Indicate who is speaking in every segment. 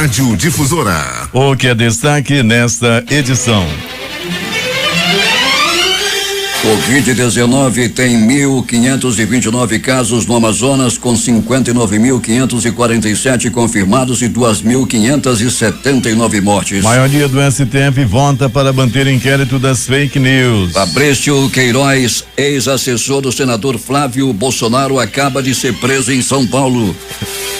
Speaker 1: Rádio Difusora.
Speaker 2: O que é destaque nesta edição?
Speaker 3: Covid-19 tem 1.529 casos no Amazonas, com 59.547 confirmados e 2.579 mortes.
Speaker 2: Maioria do STF vota para manter inquérito das fake news.
Speaker 3: Fabrício Queiroz, ex-assessor do senador Flávio Bolsonaro, acaba de ser preso em São Paulo.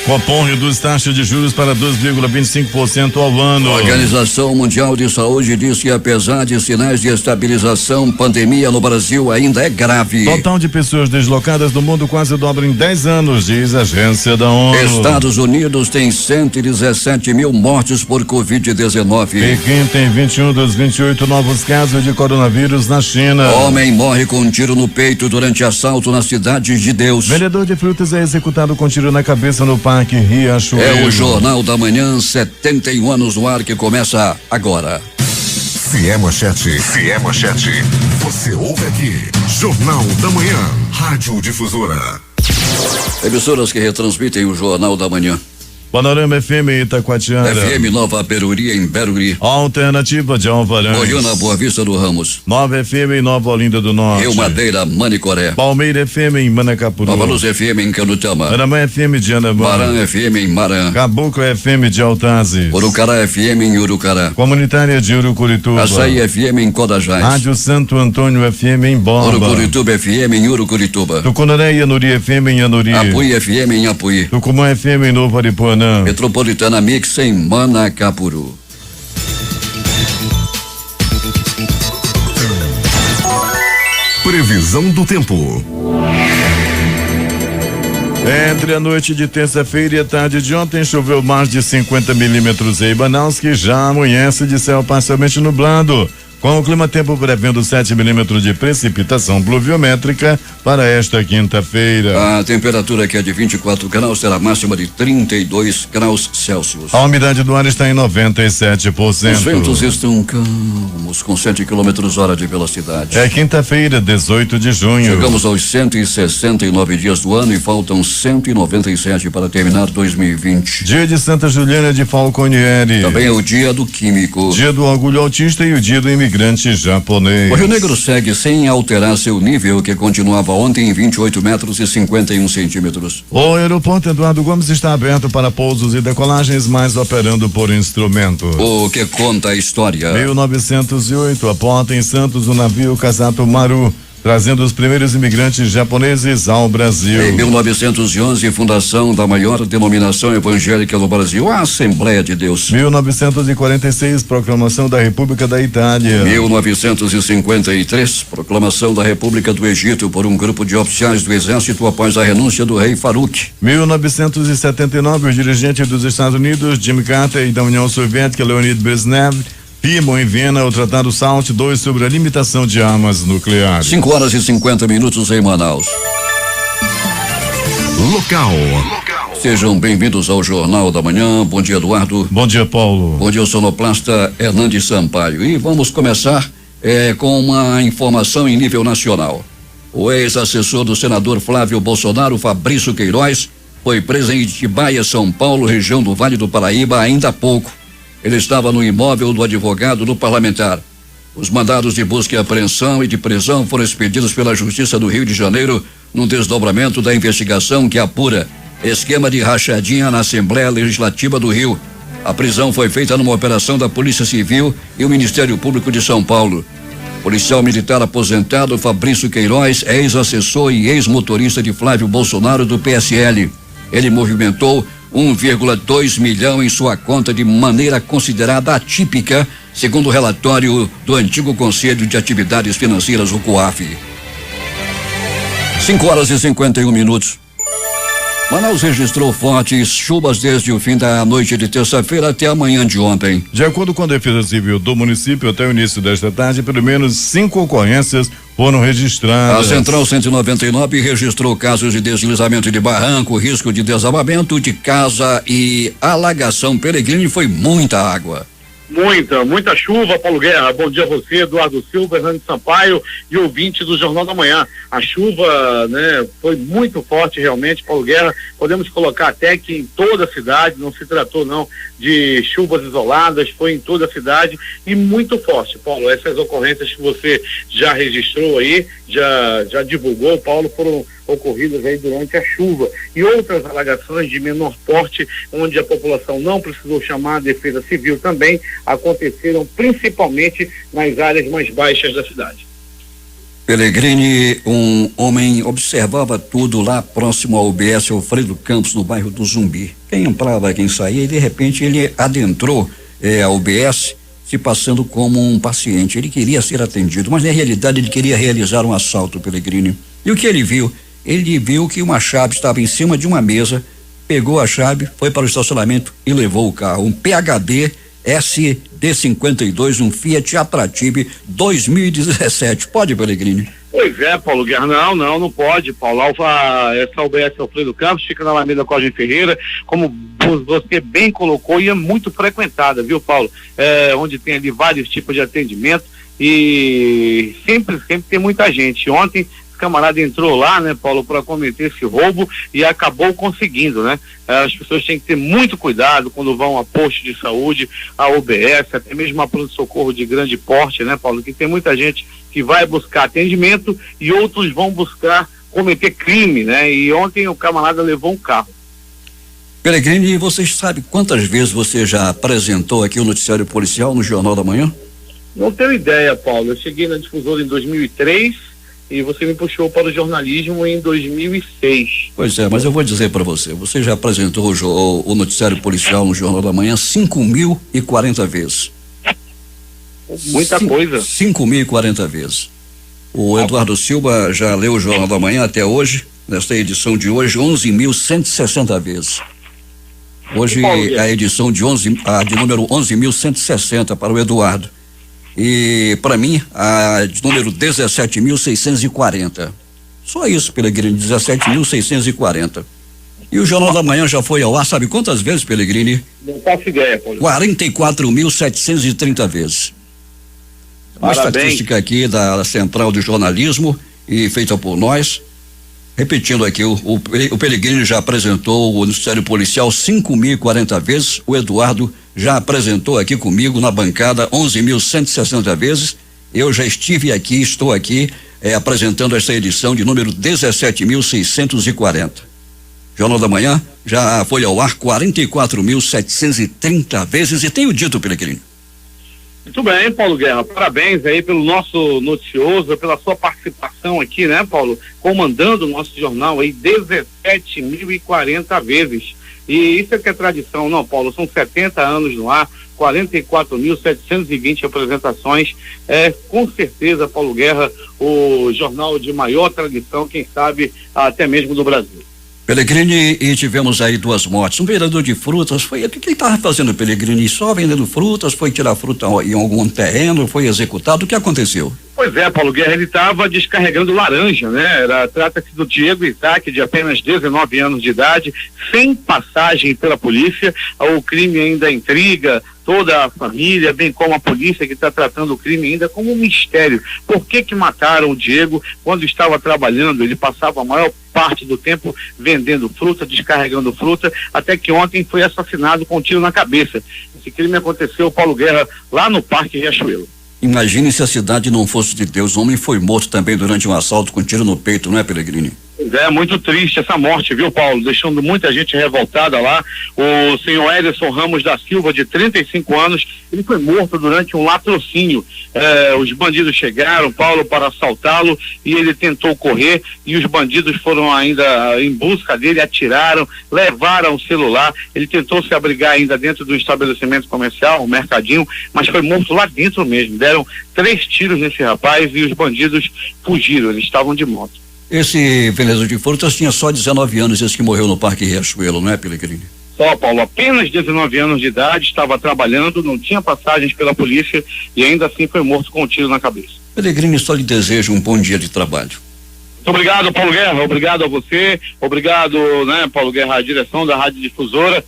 Speaker 2: Copom reduz taxa de juros para 2,25% ao ano.
Speaker 3: A Organização Mundial de Saúde diz que, apesar de sinais de estabilização, pandemia no Brasil ainda é grave.
Speaker 2: Total de pessoas deslocadas do mundo quase dobra em 10 anos, diz a agência da ONU.
Speaker 3: Estados Unidos tem 117 mil mortes por Covid-19.
Speaker 2: Pequim tem 21 dos 28 novos casos de coronavírus na China.
Speaker 3: Homem morre com um tiro no peito durante assalto na Cidade de Deus.
Speaker 2: Vendedor de frutas é executado com tiro na cabeça no Parque Riachuelo.
Speaker 3: É o Jornal da Manhã, 71 anos no ar, que começa agora.
Speaker 1: Se é manchete, você ouve aqui. Jornal da Manhã, Rádio Difusora.
Speaker 3: Emissoras que retransmitem o Jornal da Manhã.
Speaker 2: Panorama FM Itacoatiara.
Speaker 3: FM Nova Peruri em Beruri.
Speaker 2: Alternativa de Alvarães.
Speaker 3: Goiânia, Boa Vista do Ramos.
Speaker 2: Nova FM em Nova Olinda do Norte.
Speaker 3: Rio Madeira, Manicoré.
Speaker 2: Palmeira FM em Manacapuru.
Speaker 3: Nova Luz FM em Canutama.
Speaker 2: Anamã FM de Anamã.
Speaker 3: Maran FM em Maran.
Speaker 2: Caboclo FM de Altazes.
Speaker 3: Urucará FM em Urucará.
Speaker 2: Comunitária de Urucurituba.
Speaker 3: Açaí FM em Codajás.
Speaker 2: Rádio Santo Antônio FM em Bomba.
Speaker 3: Urucurituba FM em Urucurituba.
Speaker 2: Tucunaré e Anuri FM em Anuri.
Speaker 3: Apuí FM em Apuí.
Speaker 2: Tucumã FM em Novo Aripuanã.
Speaker 3: Metropolitana Mix em Manacapuru.
Speaker 1: Previsão do tempo.
Speaker 2: Entre a noite de terça-feira e a tarde de ontem, choveu mais de 50 milímetros em Manaus, que já amanhece de céu parcialmente nublado, com o clima-tempo prevendo 7 milímetros de precipitação pluviométrica para esta quinta-feira.
Speaker 3: A temperatura, que é de 24 graus, será máxima de 32 graus Celsius.
Speaker 2: A umidade do ar está em 97%.
Speaker 3: Os ventos estão calmos, com 100 km/h de velocidade.
Speaker 2: É quinta-feira, 18 de junho.
Speaker 3: Chegamos aos 169 dias do ano e faltam 197 para terminar 2020.
Speaker 2: Dia de Santa Juliana de Falconieri.
Speaker 3: Também é o dia do químico.
Speaker 2: Dia do orgulho autista e o dia do imigrante japonês.
Speaker 3: O Rio Negro segue sem alterar seu nível, que continuava ontem em 28 metros e 51 centímetros.
Speaker 2: O aeroporto Eduardo Gomes está aberto para pousos e decolagens, mas operando por instrumentos.
Speaker 3: O que conta a história?
Speaker 2: 1908, aporta em Santos o navio Casato Maru, trazendo os primeiros imigrantes japoneses ao Brasil.
Speaker 3: Em 1911, fundação da maior denominação evangélica do Brasil, a Assembleia de Deus.
Speaker 2: 1946, proclamação da República da Itália.
Speaker 3: 1953, proclamação da República do Egito por um grupo de oficiais do Exército após a renúncia do rei Farouk.
Speaker 2: 1979, o dirigente dos Estados Unidos, Jimmy Carter, e da União Soviética, Leonid Brezhnev, firmam em Viena o Tratado SALT II sobre a limitação de armas nucleares.
Speaker 3: 5 horas e 50 minutos em Manaus.
Speaker 1: Local.
Speaker 3: Sejam bem-vindos ao Jornal da Manhã. Bom dia, Eduardo.
Speaker 2: Bom dia, Paulo.
Speaker 3: Bom dia, o sonoplasta Hernandes Sampaio. E vamos começar com uma informação em nível nacional. O ex-assessor do senador Flávio Bolsonaro, Fabrício Queiroz, foi preso em Itibaia, São Paulo, região do Vale do Paraíba, ainda há pouco. Ele estava no imóvel do advogado do parlamentar. Os mandados de busca e apreensão e de prisão foram expedidos pela Justiça do Rio de Janeiro num desdobramento da investigação que apura esquema de rachadinha na Assembleia Legislativa do Rio. A prisão foi feita numa operação da Polícia Civil e o Ministério Público de São Paulo. Policial militar aposentado Fabrício Queiroz, ex-assessor e ex-motorista de Flávio Bolsonaro do PSL. Ele movimentou 1,2 milhão em sua conta de maneira considerada atípica, segundo o relatório do antigo Conselho de Atividades Financeiras, o COAF. 5 horas e 51 minutos. Manaus registrou fortes chuvas desde o fim da noite de terça-feira até a manhã de ontem.
Speaker 2: De acordo com a Defesa Civil do município, até o início desta tarde, pelo menos 5 ocorrências foram registradas.
Speaker 3: A Central 199 registrou casos de deslizamento de barranco, risco de desabamento de casa e alagação. Peregrine foi muita água.
Speaker 4: Muita chuva, Paulo Guerra. Bom dia a você, Eduardo Silva, Hernani Sampaio e ouvinte do Jornal da Manhã. A chuva, né, foi muito forte realmente, Paulo Guerra. Podemos colocar até que em toda a cidade, não se tratou não de chuvas isoladas, foi em toda a cidade e muito forte, Paulo. Essas ocorrências que você já registrou aí, já divulgou, Paulo, foram ocorridas aí durante a chuva e outras alagações de menor porte, onde a população não precisou chamar a Defesa Civil também aconteceram principalmente nas áreas mais baixas da cidade.
Speaker 3: Pellegrini, um homem observava tudo lá próximo ao UBS Alfredo Campos, no bairro do Zumbi. Quem entrava, quem saía, e de repente ele adentrou a UBS se passando como um paciente. Ele queria ser atendido, mas na realidade ele queria realizar um assalto, Pellegrini. E o que ele viu? Ele viu que uma chave estava em cima de uma mesa, pegou a chave, foi para o estacionamento e levou o carro. Um PHD SD52, um Fiat Atrative 2017. Pode, Pellegrini?
Speaker 4: Pois é, Paulo Guerra, não pode, Paulo. Essa UBS Alfredo Campos fica na Alameda Cosme Ferreira, como você bem colocou, e é muito frequentada, viu, Paulo? Onde tem ali vários tipos de atendimento e sempre tem muita gente. Ontem camarada entrou lá, né, Paulo, para cometer esse roubo e acabou conseguindo, né? As pessoas têm que ter muito cuidado quando vão a posto de saúde, a UBS, até mesmo a pronto-socorro de grande porte, né, Paulo? Que tem muita gente que vai buscar atendimento e outros vão buscar cometer crime, né? E ontem o camarada levou um carro.
Speaker 3: Pellegrini, você sabe quantas vezes você já apresentou aqui o noticiário policial no Jornal da Manhã?
Speaker 4: Não tenho ideia, Paulo. Eu cheguei na Difusora em 2003 e você me puxou para o jornalismo em 2006.
Speaker 3: Pois é, mas eu vou dizer para você já apresentou o noticiário policial no Jornal da Manhã 5.040 vezes.
Speaker 4: Muita coisa.
Speaker 3: 5.040 vezes. O Eduardo Silva já leu o Jornal da Manhã até hoje, nesta edição de hoje, 11.160 vezes. Hoje a edição de número 11.160 para o Eduardo. E para mim, a de número 17.640. Só isso, Pellegrini, 17.640. E o Jornal da Manhã já foi ao ar, sabe quantas vezes, Pellegrini?
Speaker 4: Não faço ideia, Paulo.
Speaker 3: 44.730 vezes. Uma estatística aqui da Central de Jornalismo e feita por nós. Repetindo aqui, o Pellegrini já apresentou o noticiário policial 5.040 vezes, o Eduardo já apresentou aqui comigo na bancada 11.160 vezes, eu já estive aqui, estou aqui apresentando esta edição de número 17.640. Jornal da Manhã já foi ao ar 44.730 vezes e tenho dito, Pellegrini.
Speaker 4: Muito bem, Paulo Guerra, parabéns aí pelo nosso noticioso, pela sua participação aqui, né, Paulo? Comandando o nosso jornal aí 17.040 vezes. E isso é que é tradição, não, Paulo? São 70 anos no ar, 44.720 apresentações. Com certeza, Paulo Guerra, o jornal de maior tradição, quem sabe, até mesmo do Brasil.
Speaker 3: Pellegrini, e tivemos aí 2 mortes. Um vendedor de frutas, o que ele estava fazendo, Pellegrini? Só vendendo frutas, foi tirar fruta em algum terreno, foi executado, o que aconteceu?
Speaker 4: Pois é, Paulo Guerra, ele estava descarregando laranja, né? Trata-se do Diego Isaac, de apenas 19 anos de idade, sem passagem pela polícia. O crime ainda intriga toda a família, bem como a polícia, que está tratando o crime ainda como um mistério. Por que mataram o Diego quando estava trabalhando? Ele passava a maior parte do tempo vendendo fruta, descarregando fruta, até que ontem foi assassinado com um tiro na cabeça. Esse crime aconteceu, Paulo Guerra, lá no Parque Riachuelo.
Speaker 3: Imagine se a cidade não fosse de Deus. O homem foi morto também durante um assalto com tiro no peito, não é, Pellegrini?
Speaker 4: É muito triste essa morte, viu, Paulo? Deixando muita gente revoltada lá. O senhor Ederson Ramos da Silva, de 35 anos, ele foi morto durante um latrocínio. Os bandidos chegaram, Paulo, para assaltá-lo, e ele tentou correr, e os bandidos foram ainda em busca dele, atiraram, levaram o celular. Ele tentou se abrigar ainda dentro do estabelecimento comercial, o mercadinho, mas foi morto lá dentro mesmo. Deram 3 tiros nesse rapaz e os bandidos fugiram, eles estavam de moto.
Speaker 3: Esse vendedor de frutas tinha só 19 anos, esse que morreu no Parque Riachuelo, não é, Pellegrini?
Speaker 4: Só, Paulo, apenas 19 anos de idade, estava trabalhando, não tinha passagens pela polícia e ainda assim foi morto com um tiro na cabeça.
Speaker 3: Pellegrini, só lhe desejo um bom dia de trabalho.
Speaker 4: Muito obrigado, Paulo Guerra, obrigado a você, obrigado, né, Paulo Guerra, a direção da Rádio Difusora.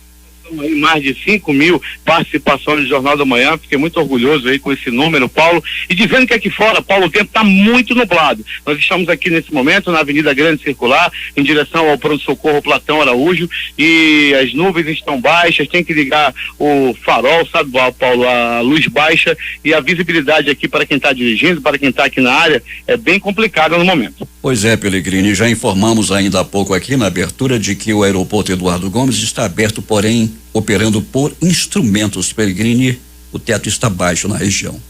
Speaker 4: Mais de 5 mil participações no Jornal da Manhã, fiquei muito orgulhoso aí com esse número, Paulo, e dizendo que aqui fora, Paulo, o tempo está muito nublado. Nós estamos aqui nesse momento na Avenida Grande Circular, em direção ao pronto-socorro Platão Araújo, e as nuvens estão baixas, tem que ligar o farol, sabe, Paulo, a luz baixa, e a visibilidade aqui para quem está dirigindo, para quem está aqui na área, é bem complicada no momento.
Speaker 3: Pois é, Pellegrini, já informamos ainda há pouco aqui na abertura de que o aeroporto Eduardo Gomes está aberto, porém operando por instrumentos. Pellegrini, o teto está baixo na região.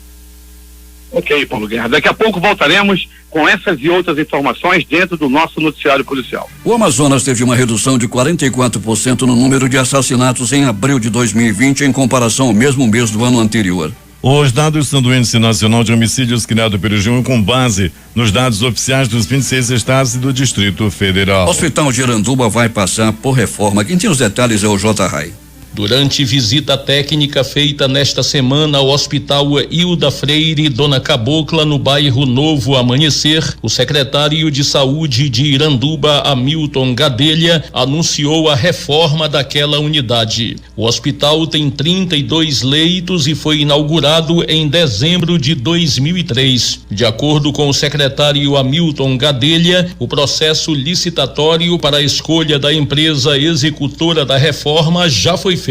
Speaker 4: Ok, Paulo Guerra, daqui a pouco voltaremos com essas e outras informações dentro do nosso noticiário policial.
Speaker 3: O Amazonas teve uma redução de 44% no número de assassinatos em abril de 2020 em comparação ao mesmo mês do ano anterior.
Speaker 2: Os dados são do Índice Nacional de Homicídios criado pelo G1 com base nos dados oficiais dos 26 estados e do Distrito Federal.
Speaker 3: O Hospital de Iranduba vai passar por reforma. Quem tem os detalhes é o J. Rai.
Speaker 5: Durante visita técnica feita nesta semana ao Hospital Hilda Freire Dona Cabocla, no bairro Novo Amanhecer, o secretário de Saúde de Iranduba, Hamilton Gadelha, anunciou a reforma daquela unidade. O hospital tem 32 leitos e foi inaugurado em dezembro de 2003. De acordo com o secretário Hamilton Gadelha, o processo licitatório para a escolha da empresa executora da reforma já foi feito.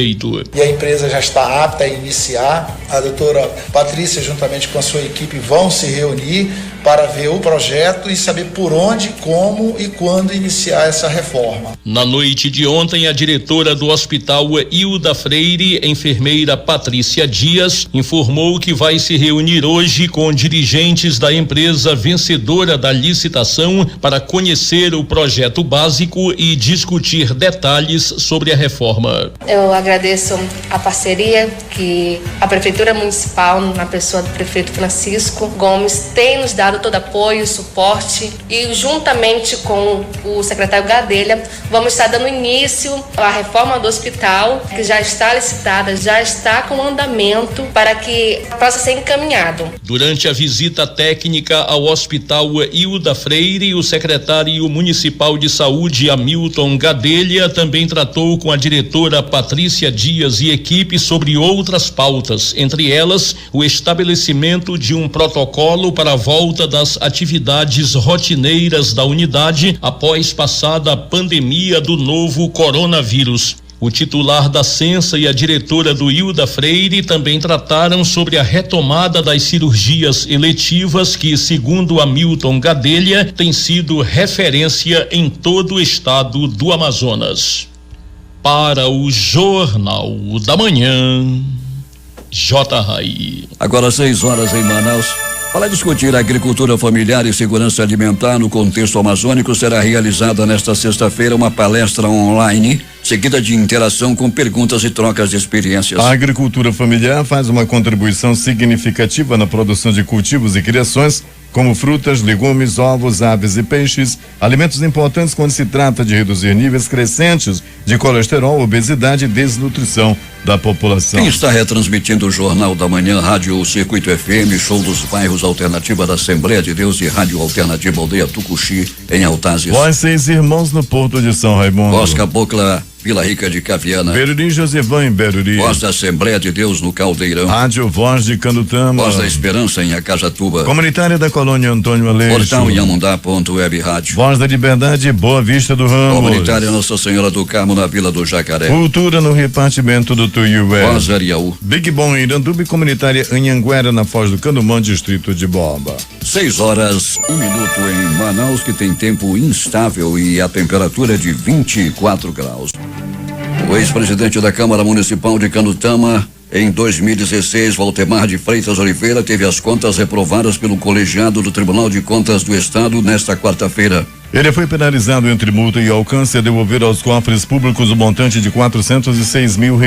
Speaker 6: E a empresa já está apta a iniciar. A doutora Patrícia, juntamente com a sua equipe, vão se reunir para ver o projeto e saber por onde, como e quando iniciar essa reforma.
Speaker 5: Na noite de ontem, a diretora do Hospital Hilda Freire, enfermeira Patrícia Dias, informou que vai se reunir hoje com dirigentes da empresa vencedora da licitação para conhecer o projeto básico e discutir detalhes sobre a reforma.
Speaker 7: Eu agradeço a parceria que a Prefeitura Municipal, na pessoa do prefeito Francisco Gomes, tem nos dado todo apoio, suporte, e juntamente com o secretário Gadelha vamos estar dando início à reforma do hospital, que já está licitada, já está com andamento para que possa ser encaminhado.
Speaker 5: Durante a visita técnica ao Hospital Hilda Freire, o secretário municipal de saúde Hamilton Gadelha também tratou com a diretora Patrícia Dias e equipe sobre outras pautas, entre elas o estabelecimento de um protocolo para a volta das atividades rotineiras da unidade após passada a pandemia do novo coronavírus. O titular da Censa e a diretora do Hilda Freire também trataram sobre a retomada das cirurgias eletivas que, segundo Hamilton Gadelha, tem sido referência em todo o estado do Amazonas. Para o Jornal da Manhã, J. Rai.
Speaker 3: Agora 6 horas em Manaus. Para discutir agricultura familiar e segurança alimentar no contexto amazônico, será realizada nesta sexta-feira uma palestra online, seguida de interação com perguntas e trocas de experiências.
Speaker 2: A agricultura familiar faz uma contribuição significativa na produção de cultivos e criações, como frutas, legumes, ovos, aves e peixes, alimentos importantes quando se trata de reduzir níveis crescentes de colesterol, obesidade e desnutrição da população.
Speaker 3: Quem está retransmitindo o Jornal da Manhã, Rádio Circuito FM, Show dos Bairros Alternativa da Assembleia de Deus e Rádio Alternativa Aldeia Tucuxi, em Altazes.
Speaker 2: Voz 6 Irmãos no Porto de São Raimundo.
Speaker 3: Voz Cabocla, Vila Rica de Caviana.
Speaker 2: Beruri Josevã em Beruri.
Speaker 3: Voz da Assembleia de Deus no Caldeirão.
Speaker 2: Rádio Voz de Candutama.
Speaker 3: Voz da Esperança em Acajatuba.
Speaker 2: Comunitária da Colônia Antônio Aleixo.
Speaker 3: Portal Inhamundá.web Rádio.
Speaker 2: Voz da Liberdade, Boa Vista do Ramos.
Speaker 3: Comunitária Nossa Senhora do Carmo na Vila do Jacaré.
Speaker 2: Cultura no repartimento do Tuiué.
Speaker 3: Voz Ariaú.
Speaker 2: Big Bom em Iranduba e Comunitária Anhanguera na Foz do Candumã, distrito de Boba.
Speaker 3: 6 horas, 1 minuto em Manaus, que tem tempo instável e a temperatura é de 24 graus. O ex-presidente da Câmara Municipal de Candutama, em 2016, Valdemar de Freitas Oliveira, teve as contas reprovadas pelo colegiado do Tribunal de Contas do Estado nesta quarta-feira.
Speaker 2: Ele foi penalizado entre multa e alcance a devolver aos cofres públicos o montante de R$406 mil.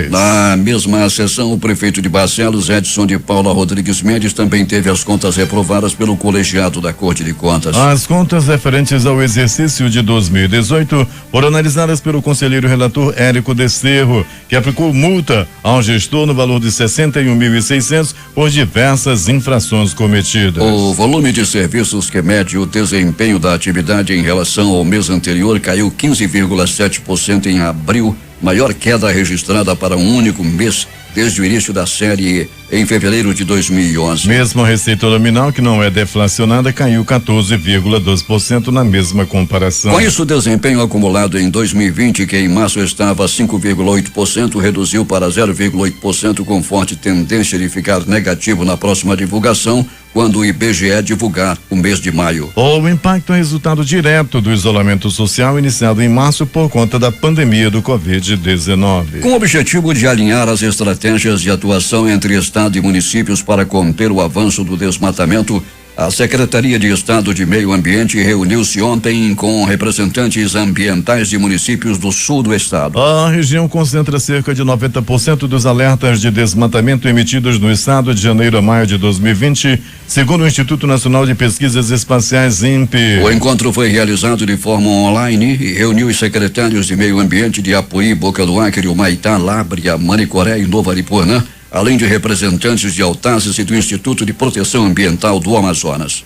Speaker 3: Na mesma sessão, o prefeito de Barcelos, Edson de Paula Rodrigues Mendes, também teve as contas reprovadas pelo colegiado da Corte de Contas.
Speaker 2: As contas referentes ao exercício de 2018 foram analisadas pelo conselheiro relator Érico Desterro, que aplicou multa ao gestor no valor de R$61.600 por diversas infrações cometidas.
Speaker 3: O volume de serviços que mede o desempenho da atividade em relação ao mês anterior caiu 15,7% em abril maior queda registrada para um único mês desde o início da série em fevereiro de 2011.
Speaker 2: Mesmo a receita nominal, que não é deflacionada, caiu 14,2% na mesma comparação.
Speaker 3: Com isso, o desempenho acumulado em 2020, que em março estava 5,8%, reduziu para 0,8%, com forte tendência de ficar negativo na próxima divulgação, quando o IBGE divulgar o mês de maio.
Speaker 2: O impacto é resultado direto do isolamento social iniciado em março por conta da pandemia do Covid-19.
Speaker 3: Com o objetivo de alinhar as estratégias de atuação entre Estado e municípios para conter o avanço do desmatamento, a Secretaria de Estado de Meio Ambiente reuniu-se ontem com representantes ambientais de municípios do sul do estado.
Speaker 2: A região concentra cerca de 90% dos alertas de desmatamento emitidos no estado de janeiro a maio de 2020, segundo o Instituto Nacional de Pesquisas Espaciais, INPE.
Speaker 3: O encontro foi realizado de forma online e reuniu os secretários de Meio Ambiente de Apuí, Boca do Acre, Humaitá, Lábrea, Manicoré e Novo Aripuanã, além de representantes de Autazes e do Instituto de Proteção Ambiental do Amazonas.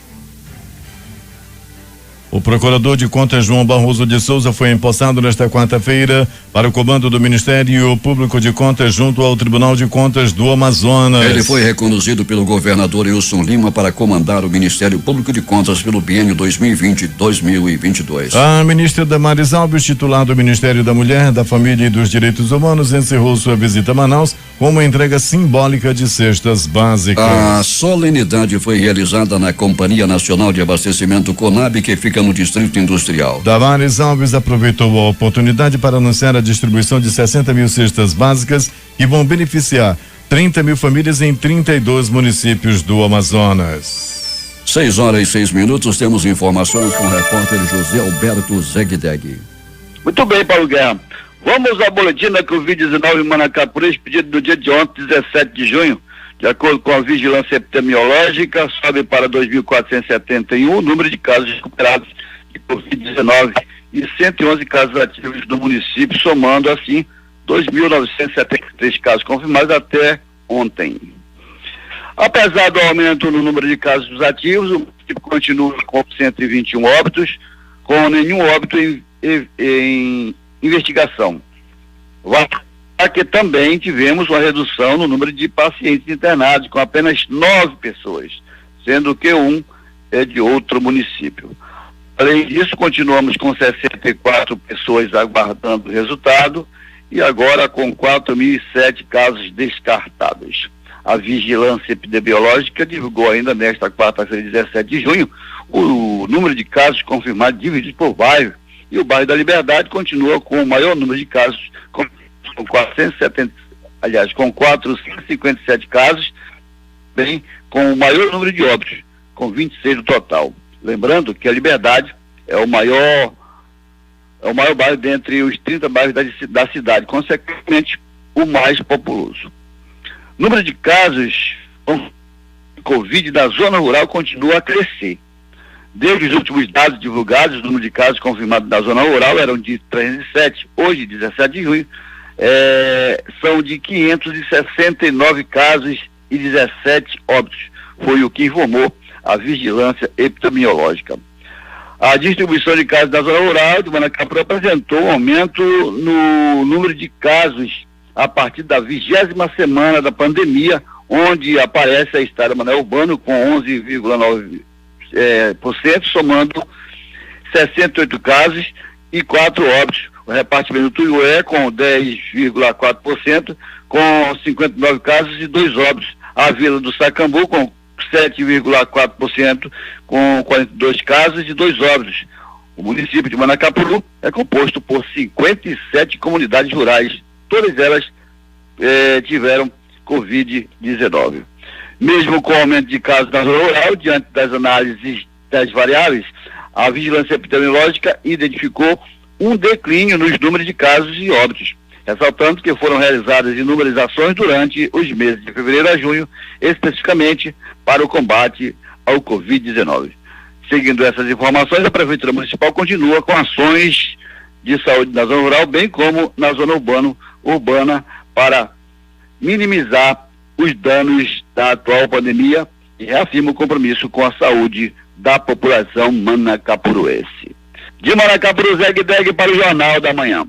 Speaker 2: O procurador de contas João Barroso de Souza foi empossado nesta quarta-feira para o comando do Ministério Público de Contas junto ao Tribunal de Contas do Amazonas.
Speaker 3: Ele foi reconduzido pelo governador Wilson Lima para comandar o Ministério Público de Contas pelo biênio 2020-2022.
Speaker 2: A ministra Damares Alves, titular do Ministério da Mulher, da Família e dos Direitos Humanos, encerrou sua visita a Manaus com uma entrega simbólica de cestas básicas.
Speaker 3: A solenidade foi realizada na Companhia Nacional de Abastecimento Conab, que fica no Distrito Industrial.
Speaker 2: Damares Alves aproveitou a oportunidade para anunciar a distribuição de 60 mil cestas básicas que vão beneficiar 30 mil famílias em 32 municípios do Amazonas.
Speaker 3: 6h06, temos informações com o repórter José Alberto Zegdeg.
Speaker 8: Muito bem, Paulo Guerra. Vamos ao boletim da Covid-19 em Manacapuru, expedido no dia de ontem, 17 de junho. De acordo com a vigilância epidemiológica, sobe para 2.471 o número de casos recuperados de Covid-19 e 111 casos ativos no município, somando assim 2.973 casos confirmados até ontem. Apesar do aumento no número de casos ativos, o município continua com 121 óbitos, com nenhum óbito em investigação. Aqui também tivemos uma redução no número de pacientes internados, com apenas 9 pessoas, sendo que um é de outro município. Além disso, continuamos com 64 pessoas aguardando o resultado e agora com 4.007 casos descartados. A Vigilância Epidemiológica divulgou ainda nesta quarta-feira, 17 de junho, o número de casos confirmados dividido por bairro, e o bairro da Liberdade continua com o maior número de casos, com 457 casos, bem, com o maior número de óbitos, com 26 no total. Lembrando que a Liberdade é o maior bairro dentre os 30 bairros da cidade, consequentemente o mais populoso. O número de casos com Covid na zona rural continua a crescer. Desde os últimos dados divulgados, o número de casos confirmados na zona rural eram de 307, hoje, 17 de junho, são de 569 casos e 17 óbitos, foi o que informou a Vigilância Epidemiológica. A distribuição de casos da zona rural de Manacapuru apresentou um aumento no número de casos a partir da 20ª semana da pandemia, onde aparece a Estado Manuel Urbano com 11,9%, somando 68 casos e 4 óbitos. O repartimento do Tuiué com 10,4%, com 59 casos e 2 óbitos. A Vila do Sacambu com 7,4%, com 42 casos e 2 óbitos. O município de Manacapuru é composto por 57 comunidades rurais. Todas elas tiveram Covid-19. Mesmo com o aumento de casos na zona rural, diante das análises das variáveis, a Vigilância Epidemiológica identificou um declínio nos números de casos e óbitos, ressaltando que foram realizadas inúmeras ações durante os meses de fevereiro a junho, especificamente para o combate ao Covid-19. Seguindo essas informações, a Prefeitura Municipal continua com ações de saúde na zona rural, bem como na zona urbana para minimizar os danos da atual pandemia e reafirma o compromisso com a saúde da população manacapuruense. De Manacapuru, Zegdeg para o Jornal da Manhã.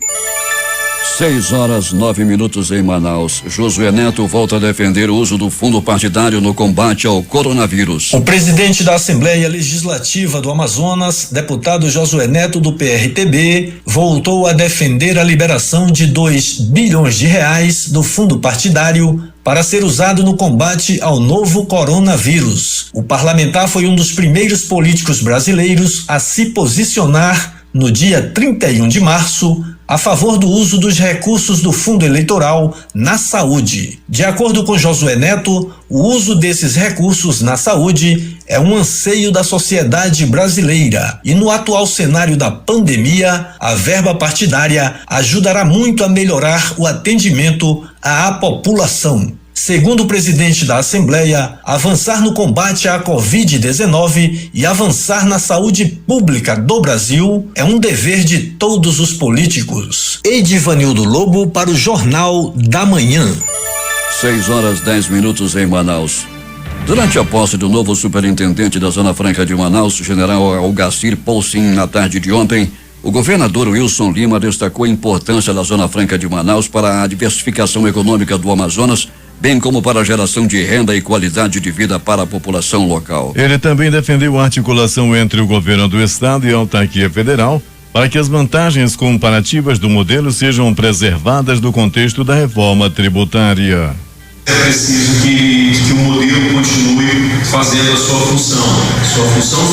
Speaker 3: 6h09 em Manaus. Josué Neto volta a defender o uso do fundo partidário no combate ao coronavírus.
Speaker 9: O presidente da Assembleia Legislativa do Amazonas, deputado Josué Neto do PRTB, voltou a defender a liberação de 2 bilhões de reais do fundo partidário para ser usado no combate ao novo coronavírus. O parlamentar foi um dos primeiros políticos brasileiros a se posicionar no dia 31 de março, a favor do uso dos recursos do fundo eleitoral na saúde. De acordo com Josué Neto, o uso desses recursos na saúde é um anseio da sociedade brasileira e no atual cenário da pandemia, a verba partidária ajudará muito a melhorar o atendimento à população. Segundo o presidente da Assembleia, avançar no combate à Covid-19 e avançar na saúde pública do Brasil é um dever de todos os políticos. Edivanildo Lobo para o Jornal da Manhã.
Speaker 3: 6h10 em Manaus. Durante a posse do novo superintendente da Zona Franca de Manaus, general Algacir Poulsen, na tarde de ontem, o governador Wilson Lima destacou a importância da Zona Franca de Manaus para a diversificação econômica do Amazonas, bem como para a geração de renda e qualidade de vida para a população local.
Speaker 2: Ele também defendeu a articulação entre o governo do estado e a autarquia federal para que as vantagens comparativas do modelo sejam preservadas no contexto da reforma tributária.
Speaker 10: É preciso que o modelo continue fazendo a sua função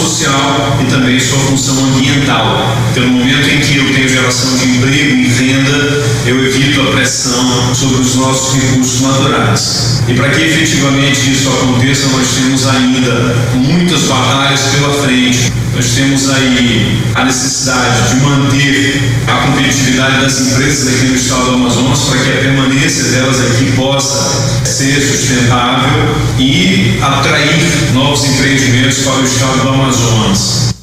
Speaker 10: social e também sua função ambiental. Então, no momento em que eu tenho geração de emprego e renda, eu evito a pressão sobre os nossos recursos naturais. E para que efetivamente isso aconteça, nós temos ainda muitas batalhas pela frente. Nós temos aí a necessidade de manter a competitividade das empresas aqui no estado do Amazonas para que a permanência delas aqui possa ser sustentável e atrair novos empreendimentos para o estado do Amazonas.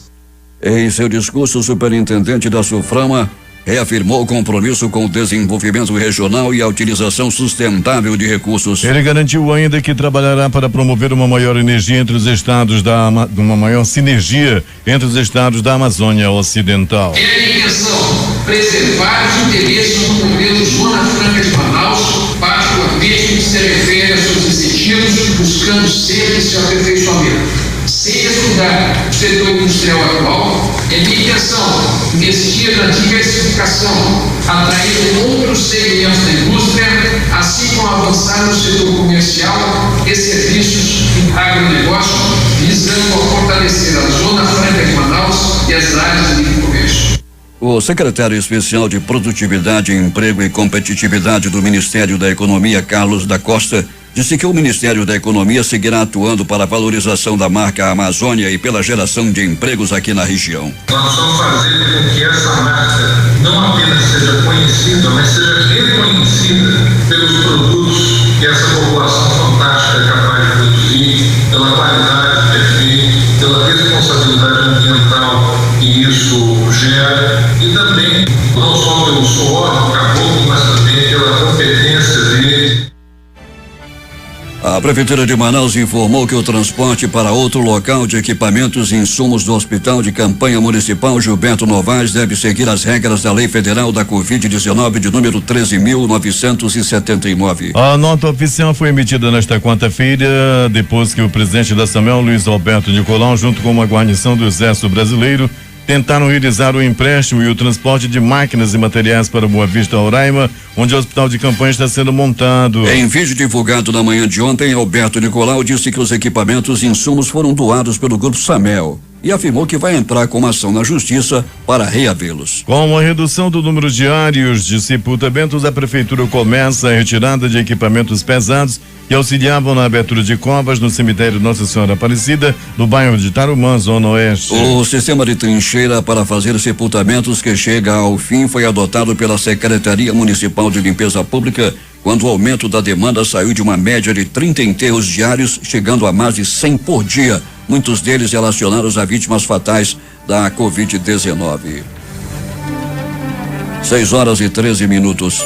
Speaker 3: Em seu discurso, o superintendente da SUFRAMA reafirmou o compromisso com o desenvolvimento regional e a utilização sustentável de recursos.
Speaker 2: Ele garantiu ainda que trabalhará para promover uma maior energia entre os estados uma maior sinergia entre os estados da Amazônia Ocidental.
Speaker 11: É a intenção preservar os interesses do modelo Zona Franca de Manaus, particularmente que se refere a seus incentivos, buscando sempre seu aperfeiçoamento. Sem descuidar o setor industrial atual, é minha intenção investir na diversificação, atraindo outros segmentos da indústria, assim como avançar no setor comercial e serviços e agronegócio, visando a fortalecer a Zona Franca de Manaus e as áreas de livre comércio.
Speaker 3: O secretário especial de Produtividade, Emprego e Competitividade do Ministério da Economia, Carlos da Costa, disse que o Ministério da Economia seguirá atuando para a valorização da marca Amazônia e pela geração de empregos aqui na região.
Speaker 12: Nós vamos fazer com que essa marca não apenas seja conhecida, mas seja reconhecida pelos produtos que essa população fantástica é capaz de produzir, pela qualidade perfeita, pela responsabilidade ambiental que isso gera e também não só pelo suor do caboclo, mas também pela competência dele.
Speaker 3: A Prefeitura de Manaus informou que o transporte para outro local de equipamentos e insumos do Hospital de Campanha Municipal Gilberto Novaes deve seguir as regras da Lei Federal da Covid-19 de número 13.979.
Speaker 2: A nota oficial foi emitida nesta quarta-feira, depois que o presidente da SAMEL, Luiz Alberto Nicolau, junto com uma guarnição do Exército Brasileiro, tentaram realizar o empréstimo e o transporte de máquinas e materiais para Boa Vista, Roraima, onde o hospital de campanha está sendo montado.
Speaker 3: Em vídeo divulgado na manhã de ontem, Alberto Nicolau disse que os equipamentos e insumos foram doados pelo Grupo SAMEL e afirmou que vai entrar com uma ação na justiça para reavê-los.
Speaker 2: Com a redução do número de diários de sepultamentos, a prefeitura começa a retirada de equipamentos pesados que auxiliavam na abertura de covas no cemitério Nossa Senhora Aparecida, no bairro de Tarumã, Zona Oeste.
Speaker 3: O sistema de trincheira para fazer sepultamentos que chega ao fim foi adotado pela Secretaria Municipal de Limpeza Pública, quando o aumento da demanda saiu de uma média de 30 enterros diários, chegando a mais de 100 por dia, muitos deles relacionados a vítimas fatais da Covid-19. 6h13.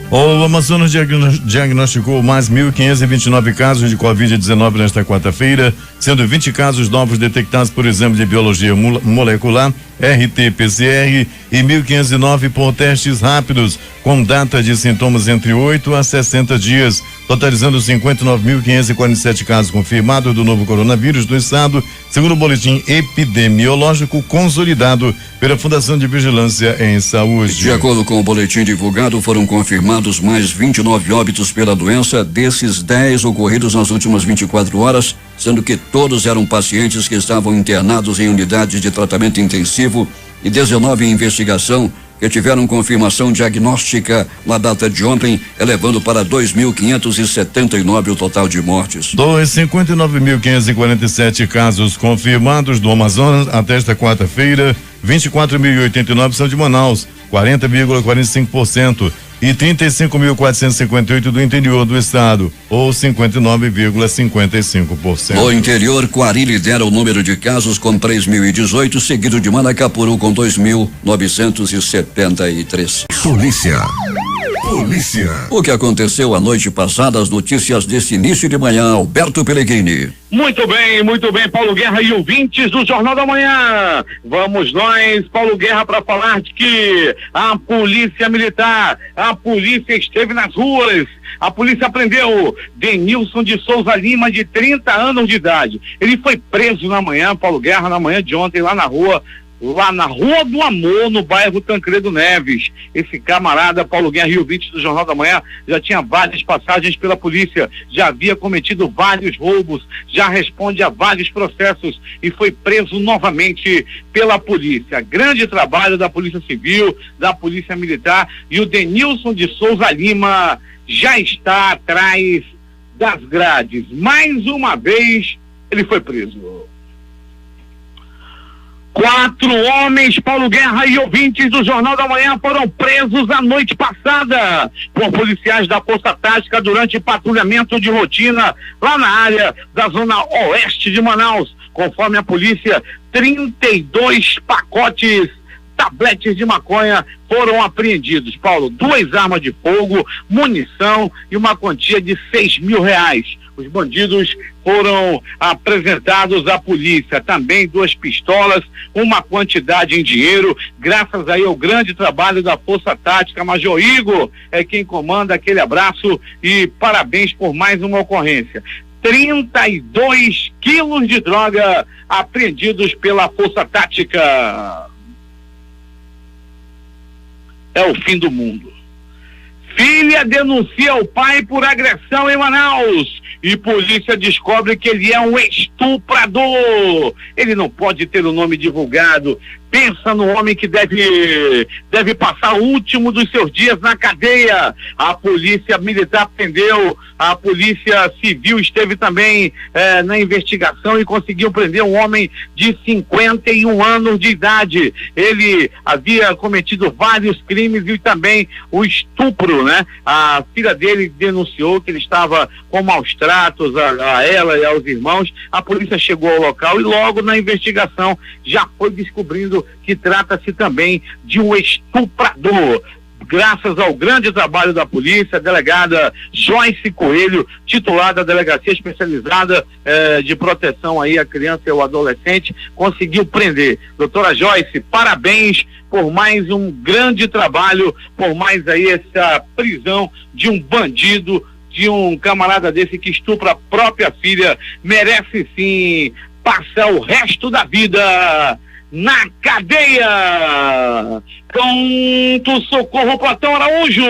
Speaker 2: O Amazonas diagnosticou mais 1.529 casos de Covid-19 nesta quarta-feira, sendo 20 casos novos detectados por exame de biologia molecular RT-PCR e 1.509 por testes rápidos, com data de sintomas entre 8 a 60 dias, totalizando 59.547 casos confirmados do novo coronavírus no estado, segundo o boletim epidemiológico consolidado pela Fundação de Vigilância em Saúde.
Speaker 3: De acordo com o boletim divulgado, foram confirmados mais 29 óbitos pela doença, desses 10 ocorridos nas últimas 24 horas, sendo que todos eram pacientes que estavam internados em unidades de tratamento intensivo e 19 em investigação, que tiveram confirmação diagnóstica na data de ontem, elevando para 2.579 o total de mortes.
Speaker 2: 59.547 casos confirmados do Amazonas até esta quarta-feira, 24.089 são de Manaus, 40,45%, e 35.458 do interior do estado, ou 59,55%.
Speaker 3: No interior, Quari lidera o número de casos com 3.018, seguido de Manacapuru com 2.973.
Speaker 1: Polícia.
Speaker 3: O que aconteceu a noite passada, as notícias desse início de manhã, Alberto Pellegrini.
Speaker 4: Muito bem, Paulo Guerra e ouvintes do Jornal da Manhã. Vamos nós, Paulo Guerra, para falar de que a polícia militar, a polícia esteve nas ruas. A polícia prendeu Denilson de Souza Lima, de 30 anos de idade. Ele foi preso na manhã, Paulo Guerra, na manhã de ontem, lá na Rua do Amor, no bairro Tancredo Neves. Esse camarada, Paulo Guerra e ouvintes do Jornal da Manhã, já tinha várias passagens pela polícia, já havia cometido vários roubos, já responde a vários processos e foi preso novamente pela polícia. Grande trabalho da Polícia Civil, da Polícia Militar, e o Denilson de Souza Lima já está atrás das grades. Mais uma vez, ele foi preso. 4 homens, Paulo Guerra e ouvintes do Jornal da Manhã, foram presos a noite passada por policiais da Força Tática durante patrulhamento de rotina lá na área da zona oeste de Manaus. Conforme a polícia, 32 pacotes, tabletes de maconha foram apreendidos, Paulo. 2 armas de fogo, munição e uma quantia de R$6.000. Os bandidos foram apresentados à polícia. Também 2 pistolas, uma quantidade em dinheiro, graças aí ao grande trabalho da Força Tática. Major Igor é quem comanda. Aquele abraço e parabéns por mais uma ocorrência. 32 quilos de droga apreendidos pela Força Tática. É o fim do mundo. Filha denuncia o pai por agressão em Manaus e polícia descobre que ele é um estuprador. Ele não pode ter o nome divulgado. Pensa no homem que deve passar o último dos seus dias na cadeia. A polícia militar prendeu, a polícia civil esteve também na investigação e conseguiu prender um homem de 51 anos de idade. Ele havia cometido vários crimes e também o estupro, né? A filha dele denunciou que ele estava com maus tratos a ela e aos irmãos. A polícia chegou ao local e logo na investigação já foi descobrindo que trata-se também de um estuprador. Graças ao grande trabalho da polícia, a delegada Joyce Coelho, titular da Delegacia Especializada de Proteção aí à Criança e ao Adolescente, conseguiu prender. Doutora Joyce, parabéns por mais um grande trabalho, por mais aí essa prisão de um bandido, de um camarada desse que estupra a própria filha. Merece sim passar o resto da vida na cadeia. Pronto socorro, Platão Araújo.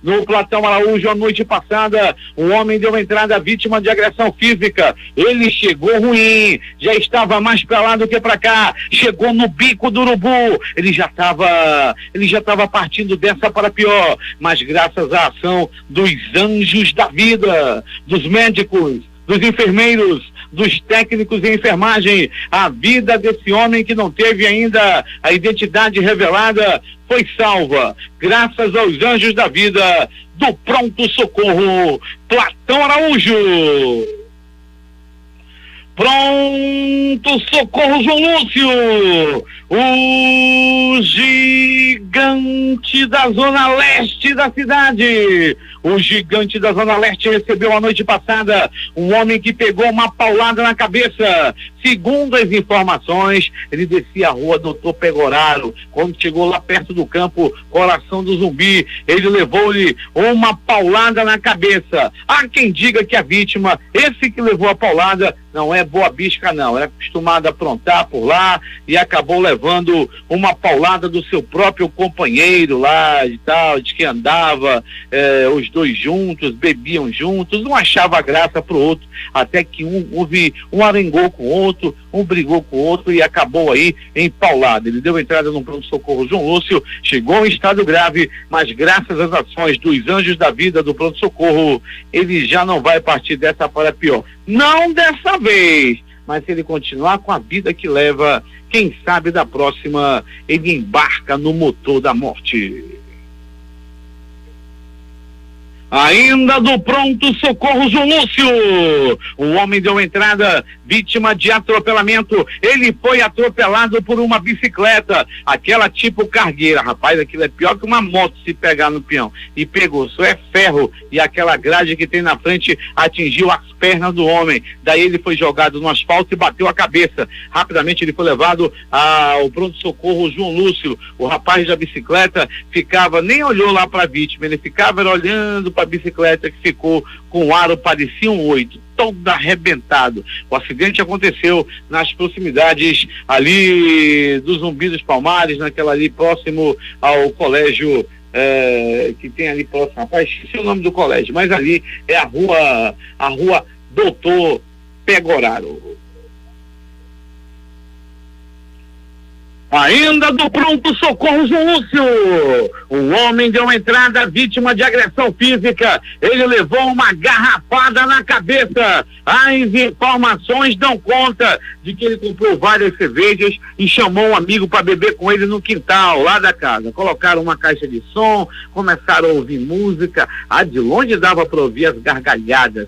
Speaker 4: No Platão Araújo, a noite passada, um homem deu entrada vítima de agressão física. Ele chegou ruim, já estava mais pra lá do que pra cá, chegou no bico do urubu. Ele já estava partindo dessa para pior, mas graças à ação dos anjos da vida, dos médicos, dos enfermeiros, dos técnicos em enfermagem, a vida desse homem que não teve ainda a identidade revelada foi salva, graças aos anjos da vida do Pronto Socorro Platão Araújo. Pronto Socorro João Lúcio, o gigante da zona leste da cidade. O gigante da zona leste recebeu a noite passada um homem que pegou uma paulada na cabeça, Segundo as informações, ele descia a rua Doutor Pegoraro. Quando chegou lá perto do campo Coração do Zumbi, ele levou-lhe uma paulada na cabeça. Há quem diga que a vítima, esse que levou a paulada, não é boa bisca não, é acostumado a aprontar por lá e acabou levando uma paulada do seu próprio companheiro lá e tal, de que andava os dois juntos, bebiam juntos, não achava graça pro outro, até que um arengou com o outro, um brigou com o outro e acabou aí em paulada. Ele deu entrada no pronto-socorro João Lúcio, chegou em estado grave, mas graças às ações dos anjos da vida do pronto-socorro, ele já não vai partir dessa para pior. Não dessa vez, mas se ele continuar com a vida que leva, quem sabe da próxima ele embarca no motor da morte. Ainda do pronto-socorro João Lúcio, um homem deu entrada, vítima de atropelamento. Ele foi atropelado por uma bicicleta, aquela tipo cargueira, rapaz, aquilo é pior que uma moto se pegar no peão, e pegou, só é ferro, e aquela grade que tem na frente atingiu as pernas do homem, daí ele foi jogado no asfalto e bateu a cabeça. Rapidamente ele foi levado ao pronto-socorro João Lúcio. O rapaz da bicicleta nem olhou lá para a vítima, ele ficava olhando para a bicicleta, que ficou com o aro, parecia um 8, todo arrebentado. O acidente aconteceu nas proximidades ali do Zumbi dos Palmares, naquela ali próximo ao colégio que tem ali próximo, rapaz, esqueci o nome do colégio, mas ali é a rua Doutor Pegoraro. Ainda do pronto-socorro João Lúcio, um homem deu entrada vítima de agressão física. Ele levou uma garrafada na cabeça. As informações dão conta de que ele comprou várias cervejas e chamou um amigo para beber com ele no quintal, lá da casa. Colocaram uma caixa de som, começaram a ouvir música. De longe dava para ouvir as gargalhadas.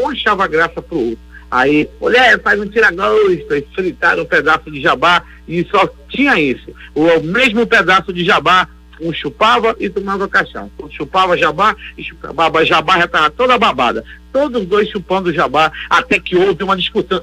Speaker 4: Um achava graça pro outro. Aí, mulher, faz um tira-gosto, eles fritaram um pedaço de jabá e só tinha isso. O mesmo pedaço de jabá, um chupava e tomava cachaça. Um chupava jabá e chupava jabá, já estava toda babada. Todos os dois chupando jabá, até que houve uma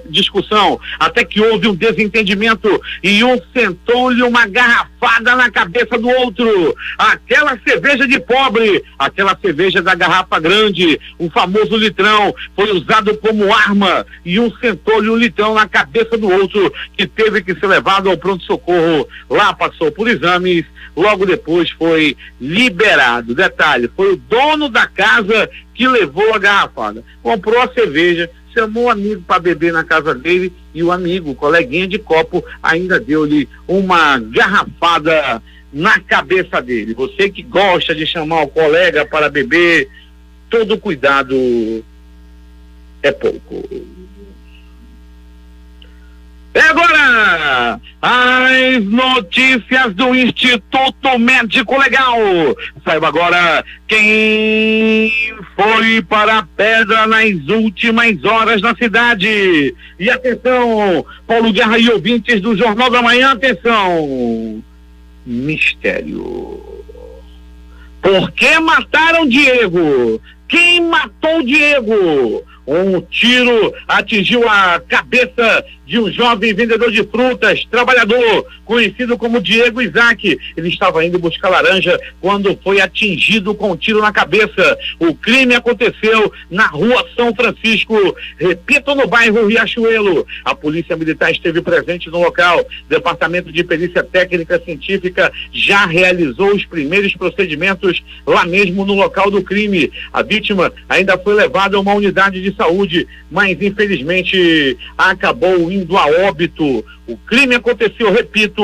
Speaker 4: discussão, até que houve um desentendimento e um sentou-lhe uma garrafada na cabeça do outro. Aquela cerveja de pobre, aquela cerveja da garrafa grande, o famoso litrão, foi usado como arma e um sentou-lhe um litrão na cabeça do outro, que teve que ser levado ao pronto-socorro. Lá passou por exames, logo depois foi liberado. Detalhe, foi o dono da casa que levou a garrafada, comprou a cerveja, chamou o amigo para beber na casa dele e o amigo, o coleguinha de copo, ainda deu-lhe uma garrafada na cabeça dele. Você que gosta de chamar o colega para beber, todo cuidado é pouco. E agora, as notícias do Instituto Médico Legal. Saiba agora quem foi para a pedra nas últimas horas na cidade. E atenção, Paulo Guerra e ouvintes do Jornal da Manhã, atenção. Mistério. Por que mataram Diego? Quem matou Diego? Um tiro atingiu a cabeça de um jovem vendedor de frutas, trabalhador, conhecido como Diego Isaac. Ele estava indo buscar laranja quando foi atingido com um tiro na cabeça. O crime aconteceu na rua São Francisco, repito, no bairro Riachuelo. A polícia militar esteve presente no local. O Departamento de Perícia Técnica Científica já realizou os primeiros procedimentos lá mesmo no local do crime. A vítima ainda foi levada a uma unidade de saúde, mas infelizmente acabou indo a óbito. O crime aconteceu, repito,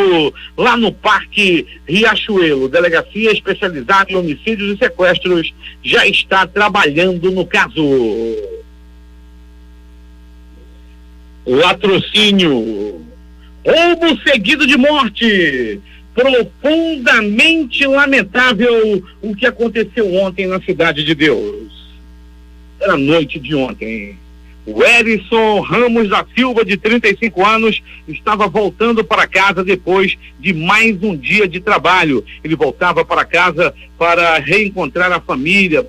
Speaker 4: lá no Parque Riachuelo. Delegacia especializada em homicídios e sequestros já está trabalhando no caso. Latrocínio, roubo seguido de morte. Profundamente lamentável o que aconteceu ontem na Cidade de Deus. Era a noite de ontem. O Erison Ramos da Silva, de 35 anos, estava voltando para casa depois de mais um dia de trabalho. Ele voltava para casa para reencontrar a família,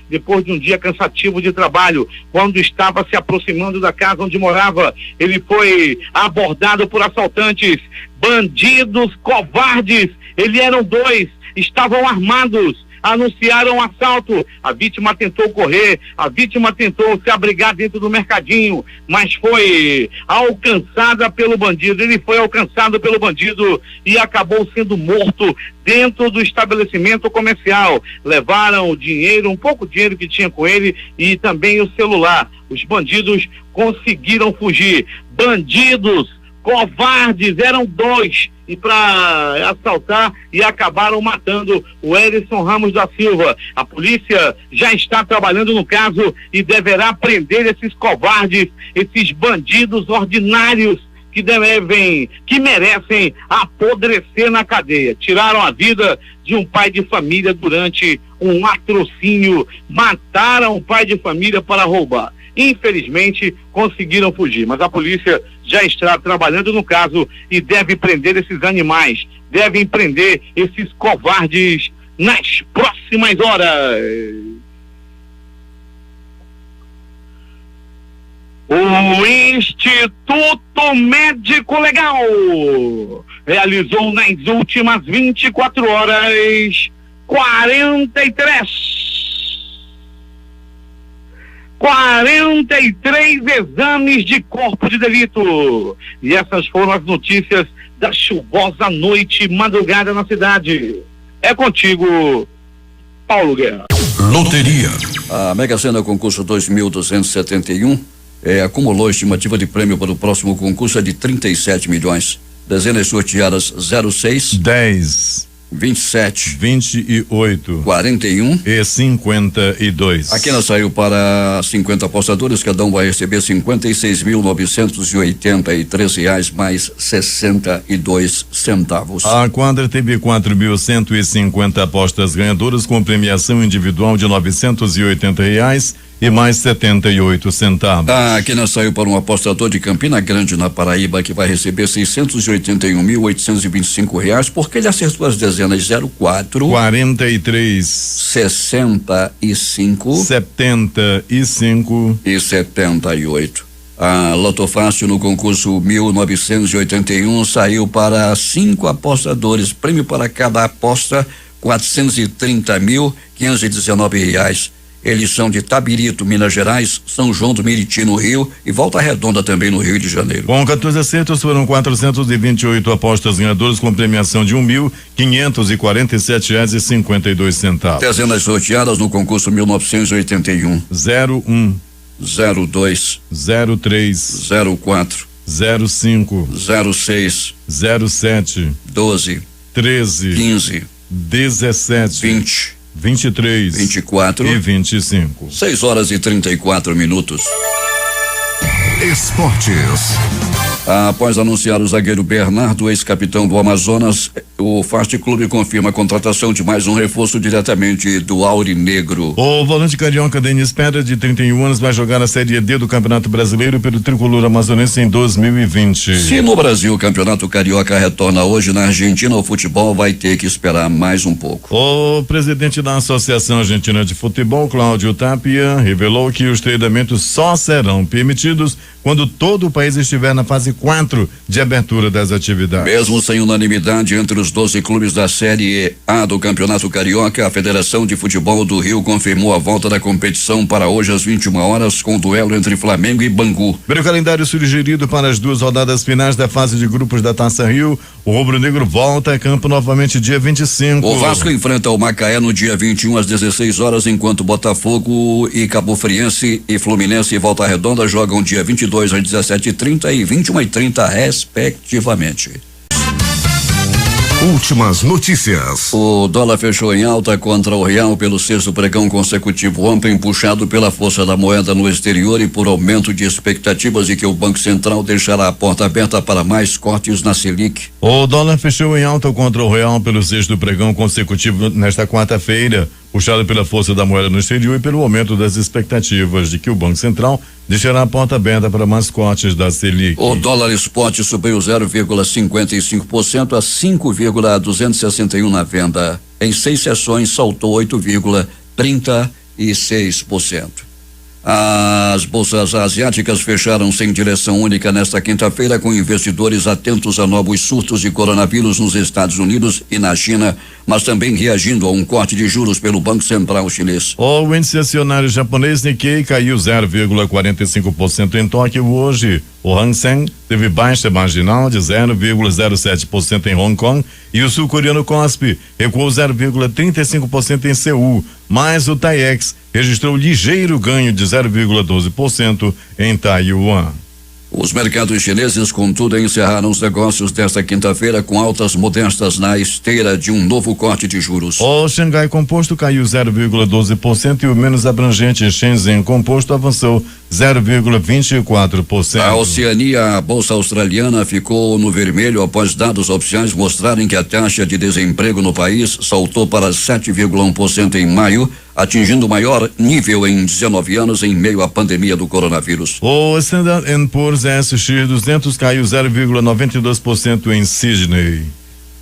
Speaker 4: depois de um dia cansativo de trabalho. Quando estava se aproximando da casa onde morava, ele foi abordado por assaltantes, bandidos covardes. Eram 2, estavam armados. Anunciaram um assalto, a vítima tentou correr, a vítima tentou se abrigar dentro do mercadinho, mas foi alcançada pelo bandido. Ele foi alcançado pelo bandido e acabou sendo morto dentro do estabelecimento comercial. Levaram o dinheiro, um pouco dinheiro que tinha com ele, e também o celular. Os bandidos conseguiram fugir. Bandidos covardes, eram 2 e para assaltar, e acabaram matando o Erison Ramos da Silva. A polícia já está trabalhando no caso e deverá prender esses covardes, esses bandidos ordinários que merecem apodrecer na cadeia. Tiraram a vida de um pai de família durante um latrocínio, mataram o pai de família para roubar. Infelizmente conseguiram fugir, mas a polícia já está trabalhando no caso e deve prender esses animais, devem prender esses covardes nas próximas horas. O Instituto Médico Legal realizou nas últimas 24 horas 43 exames de corpo de delito. E essas foram as notícias da chuvosa noite e madrugada na cidade. É contigo, Paulo Guerra.
Speaker 1: Loteria.
Speaker 3: A Mega Sena concurso 2271 acumulou estimativa de prêmio para o próximo concurso de 37 milhões. Dezenas sorteadas 06,
Speaker 2: 10,
Speaker 3: 27,
Speaker 2: 28,
Speaker 3: 41
Speaker 2: e 52.
Speaker 3: A quina saiu para 50 apostadores, cada um vai receber R$56.983 mais 62 centavos.
Speaker 2: A quadra teve 4.150 apostas ganhadoras com premiação individual de R$980 e mais 78 centavos.
Speaker 3: A quina saiu para um apostador de Campina Grande, na Paraíba, que vai receber R$681.825 porque ele acertou as dezenas 04,
Speaker 2: 43,
Speaker 3: 65,
Speaker 2: 75
Speaker 3: e 78. A Loto Fácil no concurso 1981 saiu para 5 apostadores, prêmio para cada aposta R$430.519. Eles são de Tabirito, Minas Gerais, São João do Meriti, no Rio, e Volta Redonda, também no Rio de Janeiro.
Speaker 2: Com 14 acertos, foram 428 apostas ganhadoras com premiação de R$1.547,52.
Speaker 3: Dezenas sorteadas no concurso 1981.
Speaker 2: 01,
Speaker 3: 02,
Speaker 2: 03,
Speaker 3: 04,
Speaker 2: 05,
Speaker 3: 06,
Speaker 2: 07,
Speaker 3: 12,
Speaker 2: 13,
Speaker 3: 15,
Speaker 2: 17,
Speaker 3: 20,
Speaker 2: 23,
Speaker 3: 24
Speaker 2: e 25.
Speaker 3: 6h34.
Speaker 1: Esportes.
Speaker 3: Após anunciar o zagueiro Bernardo, ex-capitão do Amazonas, o Fast Clube confirma a contratação de mais um reforço diretamente do Aurinegro.
Speaker 2: O volante carioca Denis Pedra, de 31 anos, vai jogar a Série D do Campeonato Brasileiro pelo tricolor amazonense em 2020.
Speaker 3: Se no Brasil o Campeonato Carioca retorna hoje, na Argentina o futebol vai ter que esperar mais um pouco.
Speaker 2: O presidente da Associação Argentina de Futebol, Cláudio Tapia, revelou que os treinamentos só serão permitidos quando todo o país estiver na fase 4 de abertura das atividades.
Speaker 3: Mesmo sem unanimidade entre os 12 clubes da Série A do Campeonato Carioca, a Federação de Futebol do Rio confirmou a volta da competição para hoje às 21 horas, com o duelo entre Flamengo e Bangu.
Speaker 2: Pelo calendário sugerido para as 2 rodadas finais da fase de grupos da Taça Rio, o rubro-negro volta a campo novamente dia 25.
Speaker 3: O Vasco enfrenta o Macaé no dia 21 às 16 horas, enquanto Botafogo e Cabofriense e Fluminense e Volta Redonda jogam dia 22 às 17h30 e 21h30 respectivamente.
Speaker 1: Últimas notícias.
Speaker 3: O dólar fechou em alta contra o real pelo 6º pregão consecutivo ontem, puxado pela força da moeda no exterior e por aumento de expectativas de que o Banco Central deixará a porta aberta para mais cortes na Selic.
Speaker 2: O dólar fechou em alta contra o real pelo 6º pregão consecutivo nesta quarta-feira, puxado pela força da moeda no exterior e pelo aumento das expectativas de que o Banco Central deixará a porta aberta para mais cortes da Selic.
Speaker 3: O dólar spot subiu 0,55% a 5,261 na venda. Em 6 sessões saltou 8,36%. As bolsas asiáticas fecharam sem direção única nesta quinta-feira, com investidores atentos a novos surtos de coronavírus nos Estados Unidos e na China, mas também reagindo a um corte de juros pelo Banco Central chinês.
Speaker 2: O índice acionário japonês Nikkei caiu 0,45% em Tóquio hoje. O Hang Seng teve baixa marginal de 0,07% em Hong Kong e o sul-coreano Kospi recuou 0,35% em Seul, mas o TAIEX registrou ligeiro ganho de 0,12% em Taiwan.
Speaker 3: Os mercados chineses, contudo, encerraram os negócios desta quinta-feira com altas modestas na esteira de um novo corte de juros.
Speaker 2: O Xangai Composto caiu 0,12% e o menos abrangente Shenzhen Composto avançou 0,24%.
Speaker 3: A Oceania, a bolsa australiana, ficou no vermelho após dados oficiais mostrarem que a taxa de desemprego no país saltou para 7,1% em maio, atingindo o maior nível em 19 anos em meio à pandemia do coronavírus.
Speaker 2: O Standard & Poor's SX 200 caiu 0,92% em Sydney.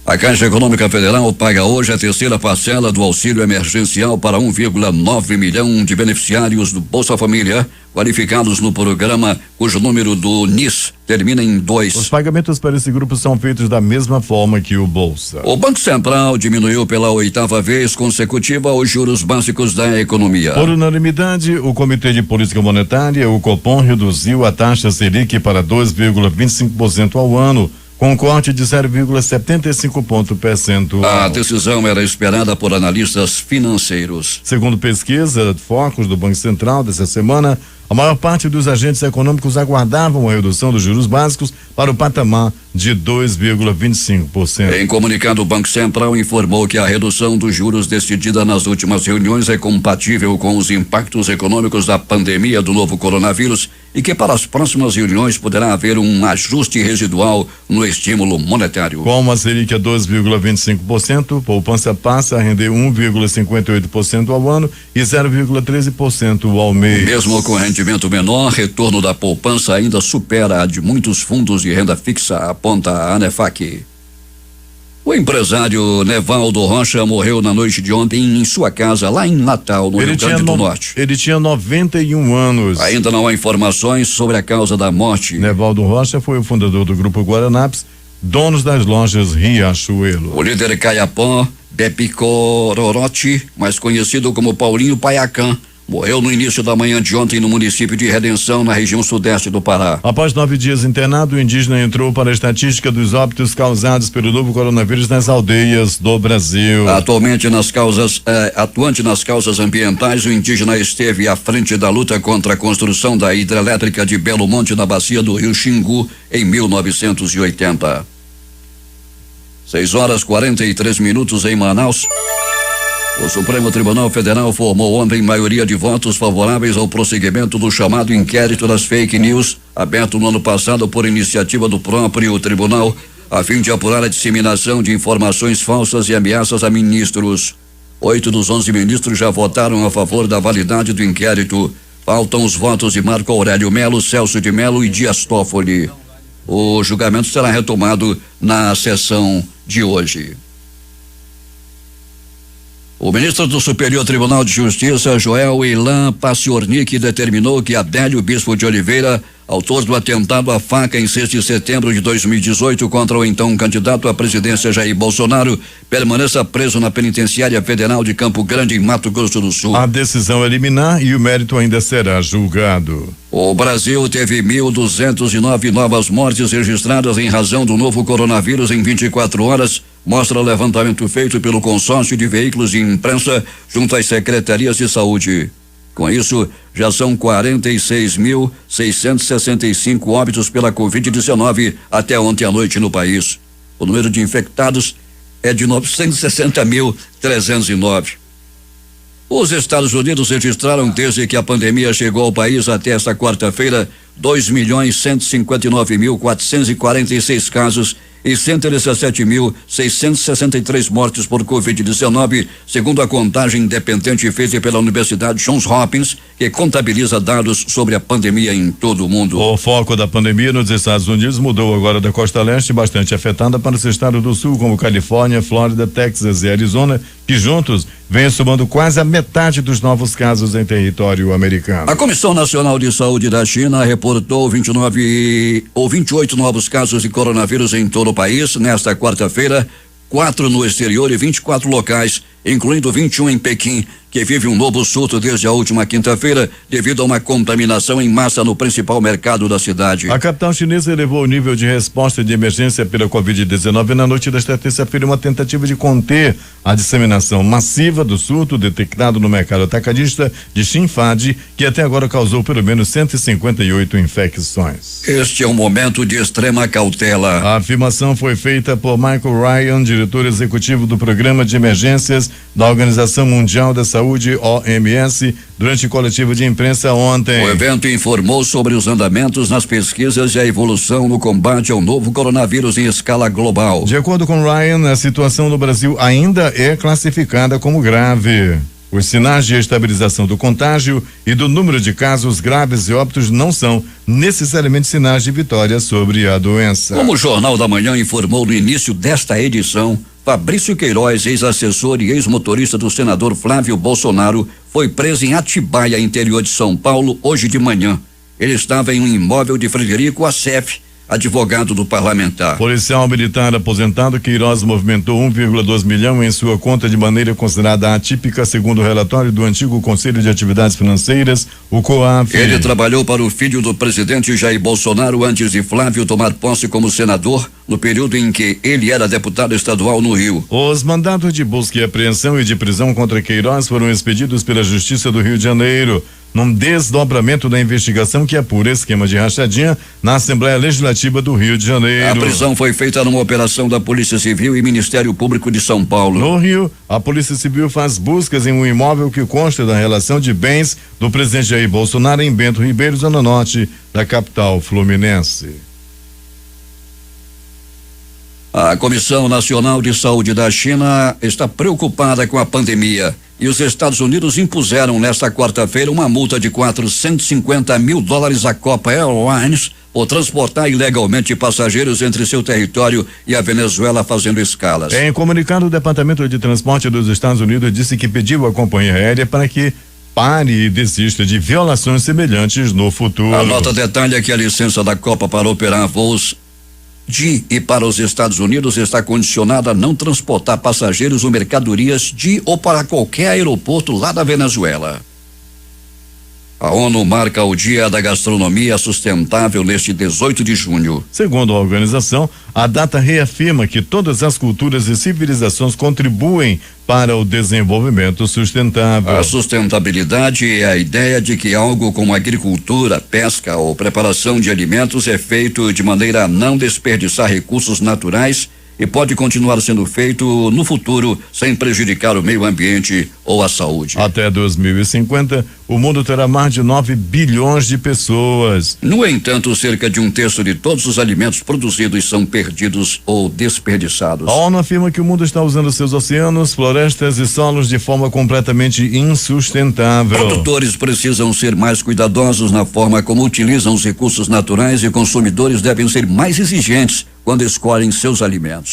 Speaker 3: A Caixa Econômica Federal paga hoje a terceira parcela do auxílio emergencial para 1,9 milhão de beneficiários do Bolsa Família, qualificados no programa, cujo número do NIS termina em 2.
Speaker 2: Os pagamentos para esse grupo são feitos da mesma forma que o Bolsa.
Speaker 3: O Banco Central diminuiu pela 8ª vez consecutiva os juros básicos da economia.
Speaker 2: Por unanimidade, o Comitê de Política Monetária, o Copom, reduziu a taxa Selic para 2,25% ao ano, com corte de 0,75 ponto percentual.
Speaker 3: A decisão era esperada por analistas financeiros.
Speaker 2: Segundo pesquisa Focus do Banco Central dessa semana, a maior parte dos agentes econômicos aguardavam a redução dos juros básicos para o patamar de 2,25%.
Speaker 3: Em comunicado, o Banco Central informou que a redução dos juros decidida nas últimas reuniões é compatível com os impactos econômicos da pandemia do novo coronavírus e que para as próximas reuniões poderá haver um ajuste residual no estímulo monetário.
Speaker 2: Com uma Selic a 2,25%, poupança passa a render 1,58% ao ano e 0,13% ao mês.
Speaker 3: Mesmo com rendimento menor, retorno da poupança ainda supera a de muitos fundos de renda fixa, aponta a ANEFAC. O empresário Nevaldo Rocha morreu na noite de ontem em sua casa lá em Natal, no Rio Grande do Norte.
Speaker 2: Ele tinha 91 anos.
Speaker 3: Ainda não há informações sobre a causa da morte.
Speaker 2: Nevaldo Rocha foi o fundador do Grupo Guaranaps, donos das lojas Riachuelo.
Speaker 3: O líder Caiapó, Bepicororote, mais conhecido como Paulinho Paiacã, morreu no início da manhã de ontem no município de Redenção, na região sudeste do Pará.
Speaker 2: Após 9 dias internado, o indígena entrou para a estatística dos óbitos causados pelo novo coronavírus nas aldeias do Brasil.
Speaker 3: Atuante nas causas ambientais, o indígena esteve à frente da luta contra a construção da hidrelétrica de Belo Monte na bacia do rio Xingu em 1980. 6h43 em Manaus. O Supremo Tribunal Federal formou ontem maioria de votos favoráveis ao prosseguimento do chamado inquérito das fake news, aberto no ano passado por iniciativa do próprio tribunal, a fim de apurar a disseminação de informações falsas e ameaças a ministros. 8 dos 11 ministros já votaram a favor da validade do inquérito. Faltam os votos de Marco Aurélio Melo, Celso de Melo e Dias Toffoli. O julgamento será retomado na sessão de hoje. O ministro do Superior Tribunal de Justiça, Joel Ilan Paciornik, determinou que Adélio Bispo de Oliveira, autor do atentado à faca em 6 de setembro de 2018 contra o então candidato à presidência Jair Bolsonaro, permaneça preso na penitenciária federal de Campo Grande, em Mato Grosso do Sul.
Speaker 2: A decisão é liminar e o mérito ainda será julgado.
Speaker 3: O Brasil teve 1.209 novas mortes registradas em razão do novo coronavírus em 24 horas, mostra o levantamento feito pelo consórcio de veículos de imprensa junto às secretarias de saúde. Com isso, já são 46.665 óbitos pela Covid-19 até ontem à noite no país. O número de infectados é de 960.309. Os Estados Unidos registraram, desde que a pandemia chegou ao país até esta quarta-feira, 2.159.446 casos e 117.663 mortes por Covid-19, segundo a contagem independente feita pela Universidade Johns Hopkins, que contabiliza dados sobre a pandemia em todo o mundo.
Speaker 2: O foco da pandemia nos Estados Unidos mudou agora da costa leste, bastante afetada, para os estados do sul, como Califórnia, Flórida, Texas e Arizona, que juntos vêm somando quase a metade dos novos casos em território americano.
Speaker 3: A Comissão Nacional de Saúde da China reportou 28 novos casos de coronavírus em todo o país nesta quarta-feira, 4 no exterior e 24 locais, incluindo 21 em Pequim, que vive um novo surto desde a última quinta-feira devido a uma contaminação em massa no principal mercado da cidade.
Speaker 2: A capital chinesa elevou o nível de resposta de emergência pela Covid-19 na noite desta terça-feira, uma tentativa de conter a disseminação massiva do surto detectado no mercado atacadista de Xinfadi, que até agora causou pelo menos 158 infecções.
Speaker 3: Este é um momento de extrema cautela.
Speaker 2: A afirmação foi feita por Michael Ryan, diretor executivo do Programa de Emergências da Organização Mundial da Saúde, OMS, durante coletiva de imprensa ontem.
Speaker 3: O evento informou sobre os andamentos nas pesquisas e a evolução no combate ao novo coronavírus em escala global.
Speaker 2: De acordo com Ryan, a situação no Brasil ainda é classificada como grave. Os sinais de estabilização do contágio e do número de casos graves e óbitos não são necessariamente sinais de vitória sobre a doença.
Speaker 3: Como o Jornal da Manhã informou no início desta edição, Fabrício Queiroz, ex-assessor e ex-motorista do senador Flávio Bolsonaro, foi preso em Atibaia, interior de São Paulo, hoje de manhã. Ele estava em um imóvel de Frederico Assef, advogado do parlamentar.
Speaker 2: Policial militar aposentado, Queiroz movimentou 1,2 milhão em sua conta de maneira considerada atípica, segundo o relatório do antigo Conselho de Atividades Financeiras, o COAF.
Speaker 3: Ele trabalhou para o filho do presidente Jair Bolsonaro antes de Flávio tomar posse como senador, no período em que ele era deputado estadual no Rio.
Speaker 2: Os mandados de busca e apreensão e de prisão contra Queiroz foram expedidos pela Justiça do Rio de Janeiro, num desdobramento da investigação que apura esquema de rachadinha na Assembleia Legislativa do Rio de Janeiro.
Speaker 3: A prisão foi feita numa operação da Polícia Civil e Ministério Público de São Paulo.
Speaker 2: No Rio, a Polícia Civil faz buscas em um imóvel que consta da relação de bens do presidente Jair Bolsonaro em Bento Ribeiro, zona norte da capital fluminense.
Speaker 3: A Comissão Nacional de Saúde da China está preocupada com a pandemia e os Estados Unidos impuseram nesta quarta-feira uma multa de $450 mil à Copa Airlines por transportar ilegalmente passageiros entre seu território e a Venezuela fazendo escalas.
Speaker 2: Em comunicado, o Departamento de Transporte dos Estados Unidos disse que pediu à companhia aérea para que pare e desista de violações semelhantes no futuro.
Speaker 3: A nota detalha que a licença da Copa para operar voos de e para os Estados Unidos está condicionada a não transportar passageiros ou mercadorias de ou para qualquer aeroporto lá da Venezuela. A ONU marca o Dia da Gastronomia Sustentável neste 18 de junho.
Speaker 2: Segundo a organização, a data reafirma que todas as culturas e civilizações contribuem para o desenvolvimento sustentável.
Speaker 3: A sustentabilidade é a ideia de que algo como agricultura, pesca ou preparação de alimentos é feito de maneira a não desperdiçar recursos naturais e pode continuar sendo feito no futuro sem prejudicar o meio ambiente ou a saúde.
Speaker 2: Até 2050, o mundo terá mais de 9 bilhões de pessoas.
Speaker 3: No entanto, cerca de 1/3 de todos os alimentos produzidos são perdidos ou desperdiçados.
Speaker 2: A ONU afirma que o mundo está usando seus oceanos, florestas e solos de forma completamente insustentável.
Speaker 3: Produtores precisam ser mais cuidadosos na forma como utilizam os recursos naturais e consumidores devem ser mais exigentes quando escolhem seus alimentos.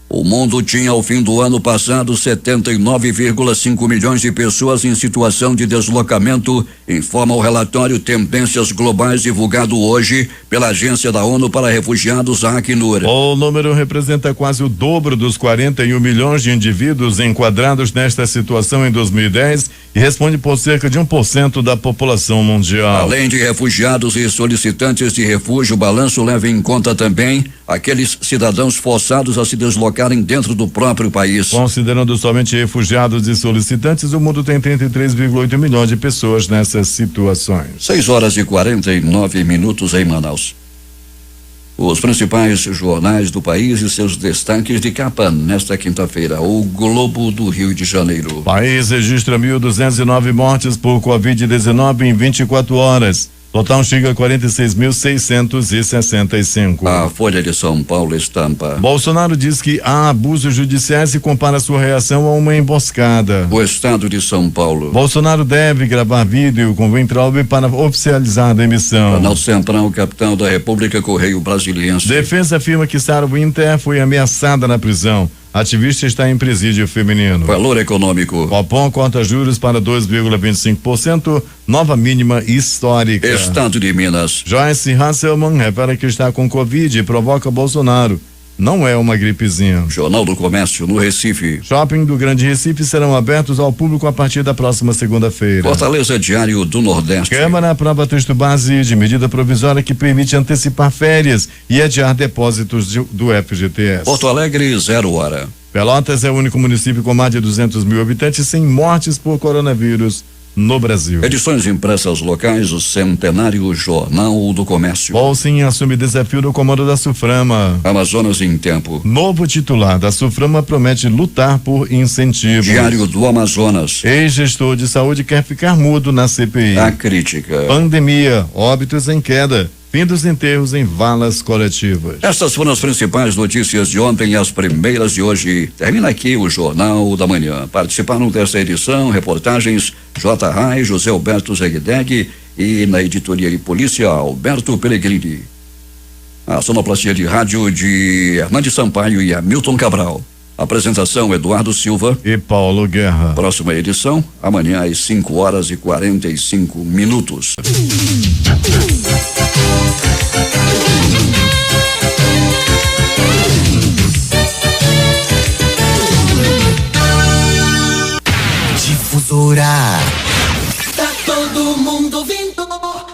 Speaker 3: O mundo tinha ao fim do ano passado 79,5 milhões de pessoas em situação de deslocamento, informa o relatório Tendências Globais divulgado hoje pela Agência da ONU para Refugiados, a Acnur.
Speaker 2: O número representa quase o dobro dos 41 milhões de indivíduos enquadrados nesta situação em 2010 e responde por cerca de 1% da população mundial.
Speaker 3: Além de refugiados e solicitantes de refúgio, o balanço leva em conta também aqueles cidadãos forçados a se deslocarem dentro do próprio país.
Speaker 2: Considerando somente refugiados e solicitantes, o mundo tem 33,8 milhões de pessoas nessas situações.
Speaker 3: 6:49 em Manaus. Os principais jornais do país e seus destaques de capa nesta quinta-feira. O Globo do Rio de Janeiro.
Speaker 2: O país registra 1.209 mortes por Covid-19 em 24 horas. Total chega a 46.665.
Speaker 3: A Folha de São Paulo estampa.
Speaker 2: Bolsonaro diz que há abusos judiciais e compara sua reação a uma emboscada.
Speaker 3: O Estado de São Paulo.
Speaker 2: Bolsonaro deve gravar vídeo com Weintraub para oficializar a demissão.
Speaker 3: Planalto Central, capital da República, Correio Brasiliense.
Speaker 2: Defesa afirma que Sarah Winter foi ameaçada na prisão. Ativista está em presídio feminino.
Speaker 3: Valor econômico.
Speaker 2: Copom corta juros para 2,25%, nova mínima histórica.
Speaker 3: Estado de Minas.
Speaker 2: Joyce Hasselman revela que está com Covid e provoca Bolsonaro. Não é uma gripezinha.
Speaker 3: Jornal do Comércio, no Recife.
Speaker 2: Shopping do Grande Recife serão abertos ao público a partir da próxima segunda-feira.
Speaker 3: Fortaleza Diário do Nordeste.
Speaker 2: Câmara aprova texto base de medida provisória que permite antecipar férias e adiar depósitos do FGTS.
Speaker 3: Porto Alegre, 0 hora.
Speaker 2: Pelotas é o único município com mais de 200 mil habitantes sem mortes por coronavírus no Brasil.
Speaker 3: Edições impressas locais, o Centenário Jornal do Comércio.
Speaker 2: Paulsen assume desafio no comando da Suframa.
Speaker 3: Amazonas em Tempo.
Speaker 2: Novo titular da Suframa promete lutar por incentivos.
Speaker 3: Diário do Amazonas.
Speaker 2: Ex-gestor de saúde quer ficar mudo na CPI.
Speaker 3: A crítica.
Speaker 2: Pandemia, óbitos em queda. Fim dos enterros em valas coletivas.
Speaker 3: Estas foram as principais notícias de ontem e as primeiras de hoje. Termina aqui o Jornal da Manhã. Participaram desta edição reportagens J. Rai, José Alberto Zegdeg e na editoria e polícia Alberto Pellegrini. A sonoplastia de rádio de Hernandes Sampaio e Hamilton Cabral. Apresentação Eduardo Silva
Speaker 2: e Paulo Guerra.
Speaker 3: Próxima edição amanhã às 5 horas e 45 minutos.
Speaker 13: Difusora. Tá todo mundo vindo.